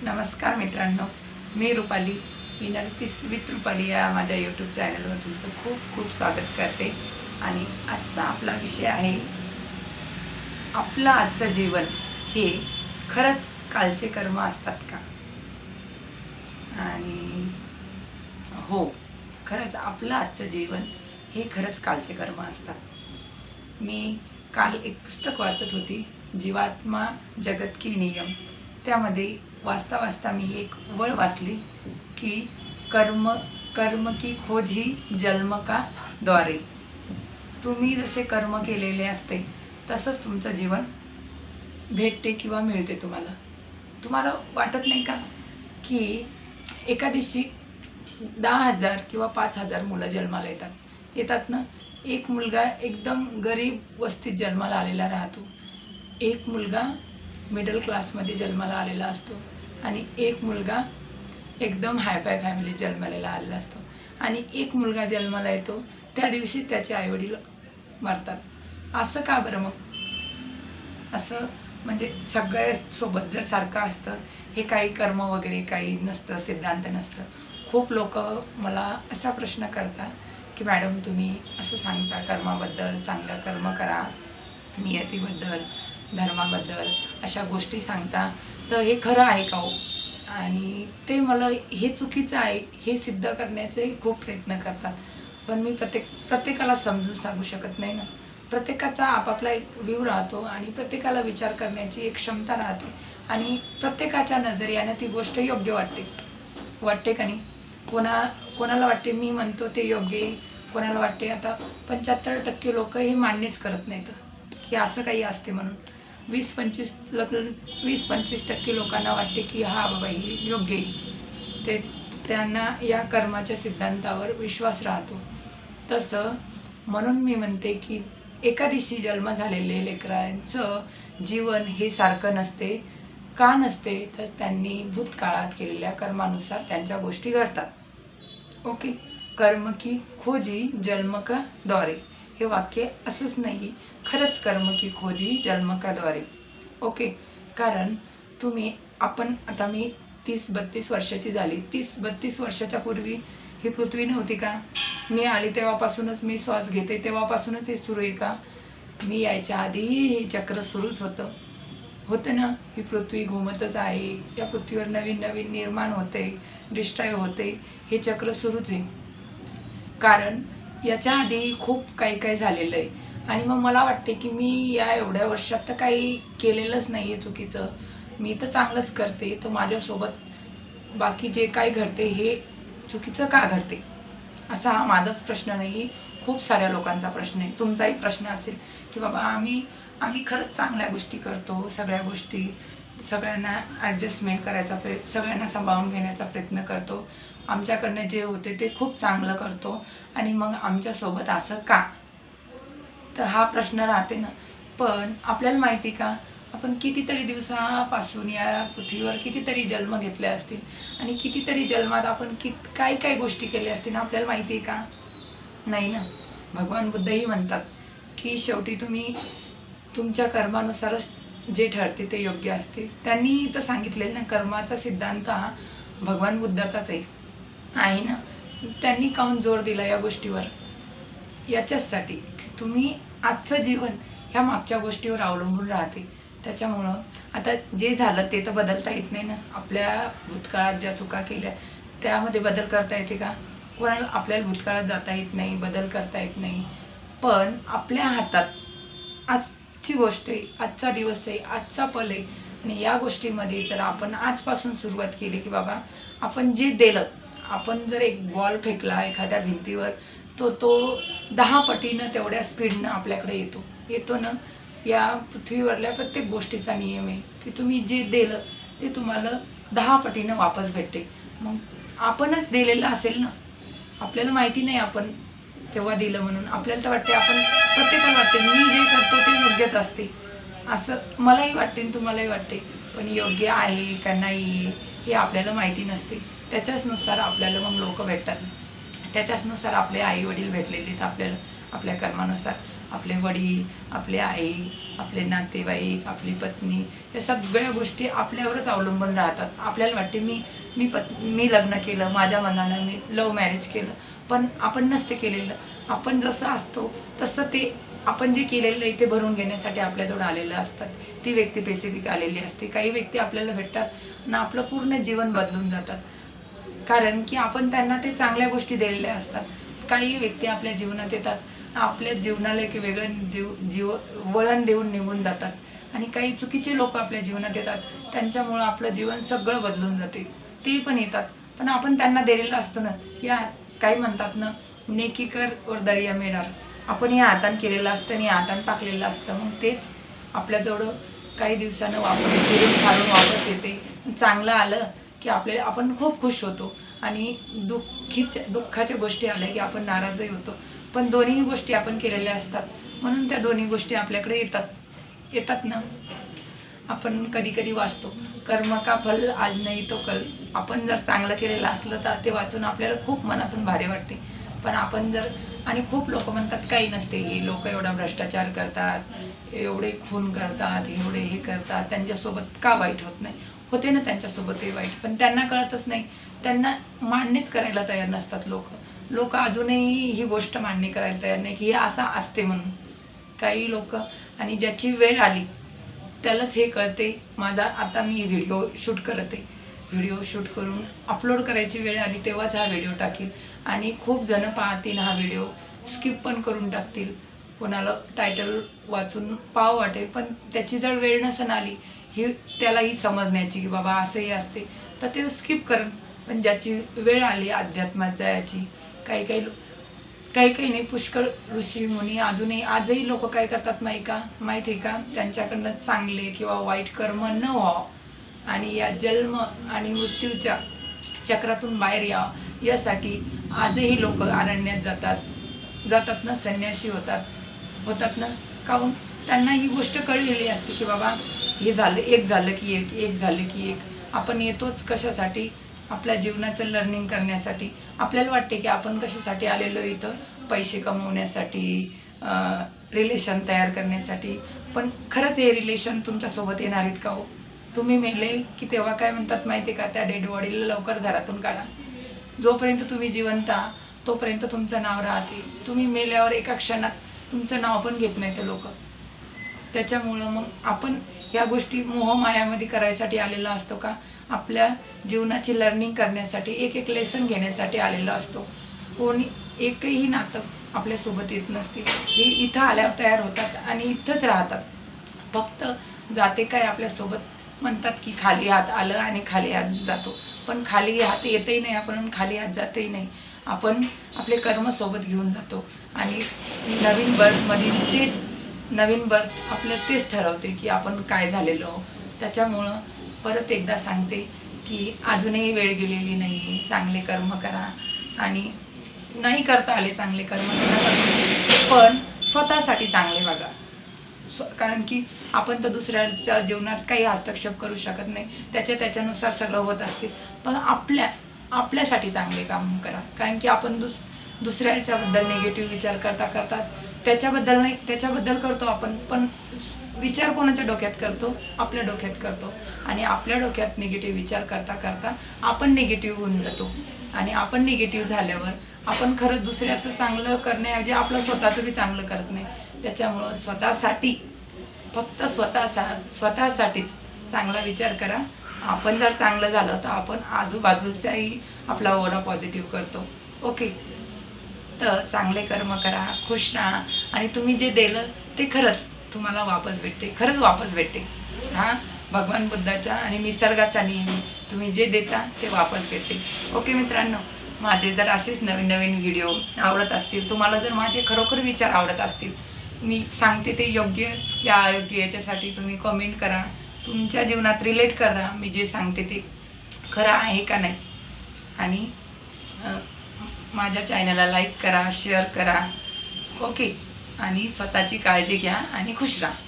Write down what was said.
नमस्कार मित्रांनो, मी Rupali winner peace with Rupali या माझ्या यूट्यूब चॅनलवर तुमचं खूप खूप स्वागत करते. आणि आजचा आपला विषय आहे, आपलं आजचं जीवन हे खरंच कालचे कर्म असतात का? आणि हो, खरंच आपलं आजचं जीवन हे खरंच कालचे कर्म असतात. मी काल एक पुस्तक वाचत होती, जीवात्मा जगत की नियम. त्यामध्ये वाचता वाचता मी एक वळ वाचली की कर्म कर्म की खोज ही जन्म का द्वारे. तुम्ही जसे कर्म केलेले असते तसंच तुमचं जीवन भेटते किंवा मिळते. तुम्हाला वाटत नाही का की एका दिवशी 10,000 किंवा 5,000 मुलं जन्माला येतात ना. एक मुलगा एकदम गरीब वस्तीत जन्माला आलेला राहतो, एक मुलगा मिडल क्लासमध्ये जन्माला आलेला असतो, आणि एक मुलगा एकदम हायफाय फॅमिलीत जन्माला आलेला असतो, आणि एक मुलगा जन्माला येतो त्या दिवशी त्याचे आईवडील मरतात. असं का बरं मग? असं म्हणजे सगळ्यासोबत जर सारखं असतं, हे काही कर्म वगैरे काही नसतं, सिद्धांत नसतं. खूप लोक मला असा प्रश्न करतात की मॅडम तुम्ही असं सांगता कर्माबद्दल, चांगलं कर्म करा, नियतीबद्दल, धर्माबद्दल अशा गोष्टी सांगता, तर हे खरं आहे का हो? आणि ते मला हे चुकीचं आहे हे सिद्ध करण्याचे खूप प्रयत्न करतात. पण मी प्रत्येकाला समजून सांगू शकत नाही ना. प्रत्येकाचा आपापला एक व्ह्यू राहतो आणि प्रत्येकाला विचार करण्याची एक क्षमता राहते, आणि प्रत्येकाच्या नजरियाने ती गोष्ट योग्य वाटते का नाही? कोणाला वाटते मी म्हणतो ते योग्य आहे, कोणाला वाटते. आता 75% लोक हे मान्यच करत नाहीत की असं काही असते म्हणून. 20-25% लोकांना वाटते की हा बाबा ही योग्य आहे, त्यांना या कर्माच्या सिद्धांतावर विश्वास राहतो. तसं म्हणून मी म्हणते की एका दिवशी जन्म झालेले लेकरांचं जीवन हे सारखं नसते. का नसते? तर त्यांनी भूतकाळात केलेल्या कर्मानुसार त्यांच्या गोष्टी घडतात. ओके. कर्म की खोजी जन्म का द्वारे, हे वाक्य असंच नाही, खरंच कर्म की खोजी जन्म का द्वारे. ओके. कारण आता मी 30-32 वर्षाची झाली. 30-32 वर्षाच्या पूर्वी ही पृथ्वी नव्हती का? मी आली तेव्हापासूनच, मी श्वास घेते तेव्हापासूनच हे सुरू आहे का? मी यायच्या आधीही हे चक्र सुरूच होतं ना. ही पृथ्वी घुमतच आहे, या पृथ्वीवर नवीन नवीन निर्माण होते, डिस्ट्रॉय होते, हे चक्र सुरूच आहे. कारण याच्या आधी खूप काही झालेलं आहे. आणि मग मला वाटते की मी या एवढ्या वर्षात तर काही केलेलंच नाही आहे चुकीचं, मी तर चांगलंच करते, तर माझ्यासोबत बाकी जे काही घडते हे चुकीचं का घडते? असा हा माझाच प्रश्न नाही, खूप साऱ्या लोकांचा प्रश्न आहे. तुमचाही प्रश्न असेल की बाबा आम्ही खरंच चांगल्या गोष्टी करतो, सगळ्या गोष्टी सगळ्यांना ॲडजस्टमेंट करायचा सगळ्यांना सांभाळून घेण्याचा प्रयत्न करतो, आमच्याकडनं जे होते ते खूप चांगलं करतो, आणि मग आमच्यासोबत असं का? तर हा प्रश्न राहते ना. पण आपल्याला माहिती का, आपण कितीतरी दिवसापासून या पृथ्वीवर कितीतरी जन्म घेतले असतील, आणि कितीतरी जन्मात आपण काय गोष्टी केल्या असतील आपल्याला माहिती आहे का? नाही ना. भगवान बुद्धही म्हणतात की शेवटी तुम्ही तुमच्या कर्मानुसारच जे ठरते ते योग्य असते. त्यांनी तर सांगितलेलं ना, कर्माचा सिद्धांत हा भगवान बुद्धाचाच आहे ना. त्यांनी काहून जोर दिला या गोष्टीवर? याच्याचसाठी तुम्ही आजचं जीवन ह्या मागच्या गोष्टीवर अवलंबून राहते. त्याच्यामुळं आता जे झालं ते तर बदलता येत नाही ना. आपल्या भूतकाळात ज्या चुका केल्या त्यामध्ये बदल करता येते का? कोणाला आपल्याला भूतकाळात जाता येत नाही, बदल करता येत नाही. पण आपल्या हातात आजची गोष्ट आहे, आजचा दिवस आहे, आजचा पल आहे, आणि या गोष्टीमध्ये जर आपण आजपासून सुरुवात केली की बाबा आपण जे दिलं, आपण जर एक बॉल फेकला एखाद्या भिंतीवर, तो 10 पटीनं तेवढ्या स्पीडनं आपल्याकडे येतो ना. या पृथ्वीवरल्या प्रत्येक गोष्टीचा नियम आहे की तुम्ही जे दिलं ते तुम्हाला 10 पटीनं वापस भेटते. मग आपणच दिलेलं असेल ना, आपल्याला माहिती नाही आपण तेव्हा दिलं म्हणून. आपल्याला तर वाटते, प्रत्येकाला वाटते मी जे करतो ते योग्यच असते, असं मलाही वाटते आणि तुम्हालाही वाटते. पण योग्य आहे का नाही हे आपल्याला माहिती नसते. त्याच्याचनुसार आपल्याला मग लोक भेटतात, त्याच्याचनुसार आपले आई वडील भेटलेले आहेत आपल्याला. आपल्या कर्मानुसार आपले वडील, आपले आई, आपले नातेवाईक, आपली पत्नी, या सगळ्या गोष्टी आपल्यावरच अवलंबून राहतात. आपल्याला वाटते मी लग्न केलं, माझ्या मनानं मी लव्ह मॅरेज केलं, पण आपण नसते केलेलं. आपण जसं असतो तसं ते आपण जे केलेलं आहे ते भरून घेण्यासाठी आपल्याजवळ आलेलं असतात. ती व्यक्ती स्पेसिफिक आलेली असते. काही व्यक्ती आपल्याला भेटतात आणि आपलं पूर्ण जीवन बदलून जातात, कारण की आपण त्यांना ते चांगल्या गोष्टी दिलेल्या असतात. काही व्यक्ती आपल्या जीवनात येतात, आपल्या जीवनाला एक वेगळं वळण देऊन निघून जातात. आणि काही चुकीचे लोक आपल्या जीवनात येतात, त्यांच्यामुळं आपलं जीवन सगळं बदलून जाते. ते पण येतात, पण आपण त्यांना दिलेलं असतं ना. या काही म्हणतात ना, नेकी कर और दर्या में डाल. आपण या हाताने केलेलं असतं आणि या हाताने टाकलेलं असतं. मग तेच आपल्याजवळ काही दिवसानं फिरून फारून वापस येते. चांगलं आलं की आपण खूप खुश होतो, आणि दुःखाच्या गोष्टी आल्या की आपण नाराजही होतो. पण दोन्ही गोष्टी आपण केलेल्या असतात, म्हणून त्या दोन्ही गोष्टी आपल्याकडे येतात ना. आपण कधी कधी वाचतो, कर्म का फल आज नाही तो कल. आपण जर चांगलं केलेलं असलं तर ते वाचून आपल्याला खूप मनातून भारी वाटते. पण आपण जर, आणि खूप लोक म्हणतात काही नसते, हे लोक एवढा भ्रष्टाचार करतात, एवढे खून करतात, एवढे हे करतात, त्यांच्यासोबत का वाईट होत नाही. होते ना त्यांच्यासोबतही वाईट, पण त्यांना कळतच नाही. त्यांना मान्यच करायला तयार नसतात लोक अजूनही ही गोष्ट मान्य करायला तयार नाही की हे असं असते म्हणून. काही लोक, आणि ज्याची वेळ आली त्यालाच हे कळते. आता मी व्हिडिओ शूट करते, व्हिडिओ शूट करून अपलोड करायची वेळ आली तेव्हाच हा व्हिडिओ टाकील. आणि खूप जण पाहतील हा व्हिडिओ, स्किप पण करून टाकतील. कोणाला टायटल वाचून पाव वाटेल, पण त्याची जर वेळ नसन आली त्यालाही समजण्याची की बाबा असंही असते, तर ते स्किप करण. पण ज्याची वेळ आली अध्यात्मात जायची, काही नाही, पुष्कळ ऋषी मुनी आजही लोक काय करतात माहिती आहे का, त्यांच्याकडनं चांगले किंवा वाईट कर्म न व्हावं आणि या जन्म आणि मृत्यूच्या चक्रातून बाहेर यावं, यासाठी आजही लोक अरण्यात जातात ना, संन्यासी होतात ना. काहून? त्यांना ही गोष्ट कळलेली असते की बाबा हे झालं, एक झालं की एक झालं की एक. आपण येतोच कशासाठी? आपल्या जीवनाचं लर्निंग करण्यासाठी. आपल्याला वाटते की आपण कशासाठी आलेलो इथं, पैसे कमवण्यासाठी, रिलेशन तयार करण्यासाठी. पण खरंच हे रिलेशन तुमच्यासोबत येणार आहेत का हो? तुम्ही मेले की तेव्हा काय म्हणतात माहिती आहे का, त्या डेड बॉडीला लवकर घरातून काढा. जोपर्यंत तुम्ही जिवंत आहात तोपर्यंत तुमचं नाव राहते. तुम्ही मेल्यावर एका क्षणात तुमचं नाव पण घेत नाही ते लोक. त्याच्यामुळं मग आपण ह्या गोष्टी मोहमायामध्ये करायसाठी आलेलो असतो का? आपल्या जीवनाची लर्निंग करण्यासाठी, एक लेसन घेण्यासाठी आलेलो असतो. कोणी एकही नातं आपल्यासोबत येत नसते. हे इथं आल्यावर तयार होतात आणि इथंच राहतात. फक्त जाते काय आपल्यासोबत म्हणतात की खाली हात आलं आणि खाली हात जातो. पण खाली हात येतही नाही आपण, खाली हात जातही नाही. आपण आपले कर्म सोबत घेऊन जातो आणि नवीन बर्थ आपलं तेच ठरवते की आपण काय झालेलो. त्याच्यामुळं परत एकदा सांगते की अजूनही वेळ गेलेली नाही. चांगले कर्म करा, आणि नाही करता आले चांगले कर्म पण स्वतःसाठी चांगले वागा. कारण की आपण तर दुसऱ्याच्या जीवनात काही हस्तक्षेप करू शकत नाही, त्याच्यानुसार सगळं होत असते. पण आपल्यासाठी चांगले काम करा. कारण की आपण दुसऱ्याच्याबद्दल निगेटिव्ह विचार करता त्याच्याबद्दल करतो आपण, पण विचार कोणाच्या डोक्यात करतो? आपल्या डोक्यात करतो. आणि आपल्या डोक्यात निगेटिव्ह विचार करता आपण निगेटिव्ह होऊन जातो. आणि आपण निगेटिव्ह झाल्यावर आपण खरंच दुसऱ्याचं चांगलं करण्याऐवजी आपलं स्वतःचं बी चांगलं करत नाही. त्याच्यामुळं फक्त स्वतःसाठीच चांगला विचार करा. आपण जर चांगलं झालं तर आपण आजूबाजूच्याही आपला ओरा पॉझिटिव्ह करतो. ओके, तर चांगले कर्म करा, खुश राहा, आणि तुम्ही जे दिलं ते खरंच तुम्हाला वापस भेटते. भगवान बुद्धाचा आणि निसर्गाचा नियम, तुम्ही जे देता ते वापस भेटते. ओके मित्रांनो, माझे जर असेच नवीन व्हिडिओ आवडत असतील, तुम्हाला जर माझे खरोखर विचार आवडत असतील, मी सांगते ते योग्य या अयोग्य याच्यासाठी तुम्ही कमेंट करा. तुमच्या जीवनात रिलेट करा, मी जे सांगते ते खरं आहे का नाही. आणि माझ्या चॅनलला लाईक करा, शेअर करा. ओके, आणि स्वतःची काळजी घ्या आणि खुश राहा.